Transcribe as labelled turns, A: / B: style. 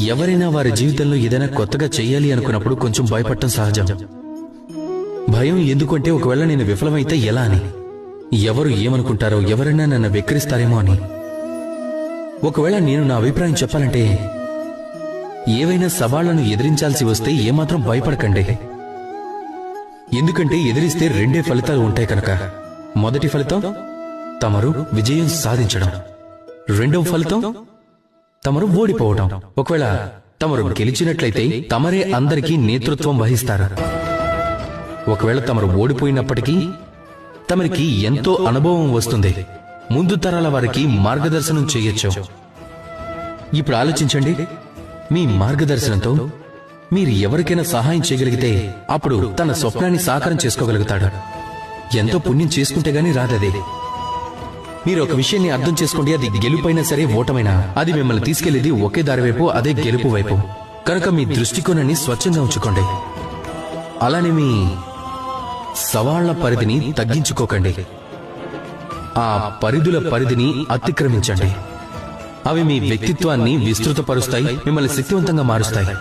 A: ఎవరైనా వారి జీవితంలో ఏదైనా కొత్తగా చెయ్యాలి అనుకున్నప్పుడు కొంచెం భయపడటం సహజం. భయం ఎందుకంటే ఒకవేళ నేను విఫలమైతే ఎలా అని, ఎవరు ఏమనుకుంటారో, ఎవరైనా నన్ను వెక్కిరిస్తారేమో అని. ఒకవేళ నేను నా అభిప్రాయం చెప్పాలంటే, ఏవైనా సవాళ్లను ఎదిరించాల్సి వస్తే ఏమాత్రం భయపడకండి. ఎందుకంటే ఎదిరిస్తే రెండే ఫలితాలు ఉంటాయి కనుక. మొదటి ఫలితం తమరు విజయం సాధించడం, రెండవ ఫలితం తమరు ఓడిపోవడం. ఒకవేళ తమరు గెలిచినట్లయితే తమరే అందరికీ నేతృత్వం వహిస్తారు. ఒకవేళ తమరు ఓడిపోయినప్పటికీ తమరికి ఎంతో అనుభవం వస్తుంది, ముందు తరాల వారికి మార్గదర్శనం చేయొచ్చు. ఇప్పుడు ఆలోచించండి, మీ మార్గదర్శనంతో మీరు ఎవరికైనా సహాయం చేయగలిగితే అప్పుడు తన స్వప్నాన్ని సాకారం చేసుకోగలుగుతాడు. ఎంతో పుణ్యం చేసుకుంటే గానీ రాదది. మీరు ఒక విషయాన్ని అర్థం చేసుకోండి, అది గెలుపైనా సరే ఓటమైనా అది మిమ్మల్ని తీసుకెళ్లేది ఒకే దారి వైపు, అదే గెలుపు వైపు. కనుక మీ దృష్టికోణాన్ని స్వచ్ఛంగా ఉంచుకోండి. అలానే మీ సవాళ్ల పరిధిని తగ్గించుకోకండి, ఆ పరిధిని అతిక్రమించండి. అవి మీ వ్యక్తిత్వాన్ని విస్తృతపరుస్తాయి, మిమ్మల్ని శక్తివంతంగా మారుస్తాయి.